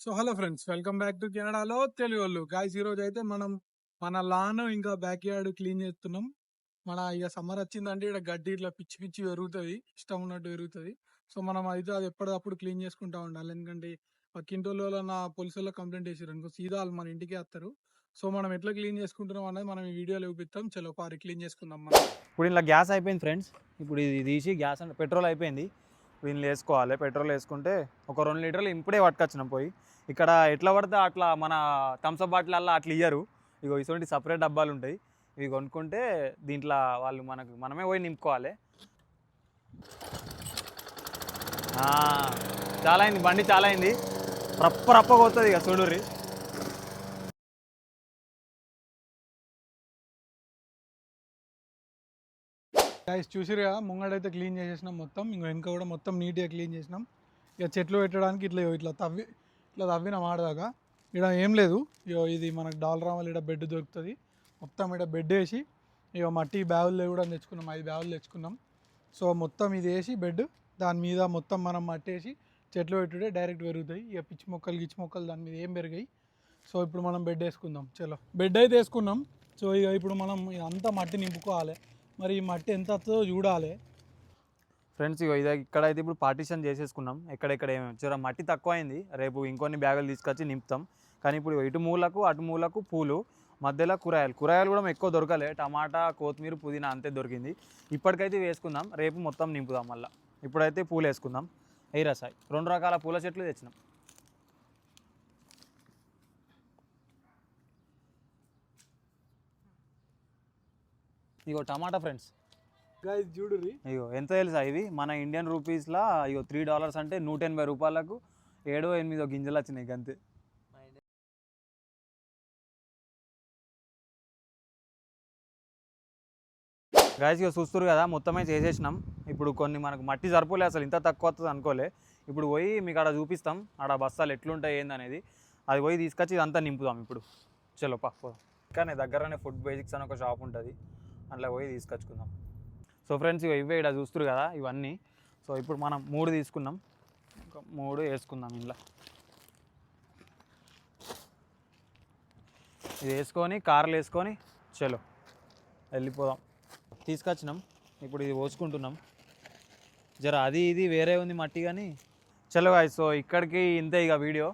So hello friends, welcome back to కెనడాలో తెలుగోళ్ళు. Guys, ఈరోజు అయితే మనం మన లాన్ ఇంకా బ్యాక్ యార్డ్ క్లీన్ చేస్తున్నాం. మన ఇక సమ్మర్ వచ్చిందంటే ఇక్కడ గడ్డి ఇట్లా పిచ్చి పిచ్చి పెరుగుతుంది, ఇష్టం ఉన్నట్టు పెరుగుతుంది. సో మనం అయితే అది ఎప్పటికప్పుడు క్లీన్ చేసుకుంటా ఉండాలి. ఎందుకంటే పక్కింటోళ్ళు నా పోలీసుల్లో కంప్లైంట్ చేసారు అనుకో, సీదా వాళ్ళు మన ఇంటికి వస్తారు. సో మనం ఎట్లా క్లీన్ చేసుకుంటున్నాం అనేది మనం ఈ వీడియోలో చూపిస్తాం. చలో పారి క్లీన్ చేసుకుందాం మనం. ఇప్పుడు ఇలా గ్యాస్ అయిపోయింది ఫ్రెండ్స్. ఇప్పుడు ఇది తీసి గ్యాస్ అంటే పెట్రోల్ అయిపోయింది. ఇప్పుడు దీనిలో వేసుకోవాలి. పెట్రోల్ వేసుకుంటే ఒక 2 లీటర్లు ఇప్పుడే పట్టుకొచ్చినాం పోయి. ఇక్కడ ఎట్లా పడితే అట్లా మన థమ్స్అప్ బాటిల్ అట్లా ఇయ్యరు. ఇగో ఇటువంటి సపరేట్ డబ్బాలు ఉంటాయి. ఇవి కొనుక్కుంటే దీంట్లో వాళ్ళు మనమే పోయి నింపుకోవాలి. చాలా అయింది, బండి చాలా అయింది. రప్ప పోతుంది ఇక చూడుర్రి. గాయ్స్ చూసిరు కదా, ముంగడైతే క్లీన్ చేసేసినాం మొత్తం. ఇంకా వెనక కూడా మొత్తం నీట్గా క్లీన్ చేసినాం. ఇక చెట్లు పెట్టడానికి ఇట్లా తవ్వినాం ఆడదాకా. ఇక్కడ ఏం లేదు. ఇది మనకు డాలరామల్ ఇక్కడ బెడ్ దొరుకుతుంది. మొత్తం ఇక్కడ బెడ్ వేసి ఇక మట్టి బ్యాగులు కూడా తెచ్చుకున్నాం, 5 బ్యాగులు తెచ్చుకున్నాం. సో మొత్తం ఇది వేసి బెడ్ దాని మీద మొత్తం మనం మట్టి వేసి చెట్లు పెట్టుడే డైరెక్ట్ పెరుగుతాయి. ఇక పిచ్చి మొక్కలు దాని మీద ఏం పెరిగాయి. సో ఇప్పుడు మనం బెడ్ వేసుకుందాం. చలో బెడ్ అయితే వేసుకున్నాం. సో ఇక ఇప్పుడు మనం అంతా మట్టి నింపుకోవాలి. మరి ఈ మట్టి ఎంత వస్తుందో చూడాలి ఫ్రెండ్స్. ఇక ఇక్కడైతే ఇప్పుడు పార్టీషన్ చేసేసుకున్నాం. ఎక్కడెక్కడ ఏమేమి జర మట్టి తక్కువ అయింది. రేపు ఇంకొన్ని బ్యాగులు తీసుకొచ్చి నింపుతాం. కానీ ఇప్పుడు ఇటు మూలకు అటు మూలకు పూలు, మధ్యలో కూరగాయలు కూడా ఎక్కువ దొరకలే. టమాటా, కొత్తిమీర, పుదీనా అంతే దొరికింది. ఇప్పటికైతే వేసుకుందాం, రేపు మొత్తం నింపుదాం మళ్ళీ. ఇప్పుడైతే పూలు వేసుకుందాం. రసాయి 2 రకాల పూల చెట్లు తెచ్చినాం. ఇగో టమాటా ఫ్రెండ్స్. గైస్ చూడుర్రి. అయ్యో ఎంత తెలుసా ఇవి మన ఇండియన్ రూపీస్లో. ఇగో $3 అంటే 180 రూపాయలకు 7-8 గింజలు వచ్చినాయి అంతే. గాయస్ ఇక చూస్తారు కదా, మొత్తమే చేసేసినాం. ఇప్పుడు కొన్ని మనకు మట్టి సరిపోలే, అసలు ఇంత తక్కువ వస్తుంది అనుకోలే. ఇప్పుడు పోయి మీకు ఆడ చూపిస్తాం, ఆడ బస్తాలు ఎట్లుంటాయి ఏందనేది. అది పోయి తీసుకొచ్చి ఇదంతా నింపుదాం ఇప్పుడు. చలో పోదాం. కానీ దగ్గరనే ఫుడ్ బేసిక్స్ అని ఒక షాప్ ఉంటుంది, అట్లా పోయి తీసుకొచ్చుకుందాం. సో ఫ్రెండ్స్ ఇవే ఇక్కడ చూస్తారు కదా ఇవన్నీ. సో ఇప్పుడు మనం 3 తీసుకున్నాం, ఇంకా 3 వేసుకుందాం ఇంట్లో. ఇది వేసుకొని కార్లు వేసుకొని చలో వెళ్ళిపోదాం. తీసుకొచ్చినాం, ఇప్పుడు ఇది పోసుకుంటున్నాం. జర అది ఇది వేరే ఉంది మట్టి కానీ. చలో గాయ్స్, సో ఇక్కడికి ఇంతే ఇక వీడియో.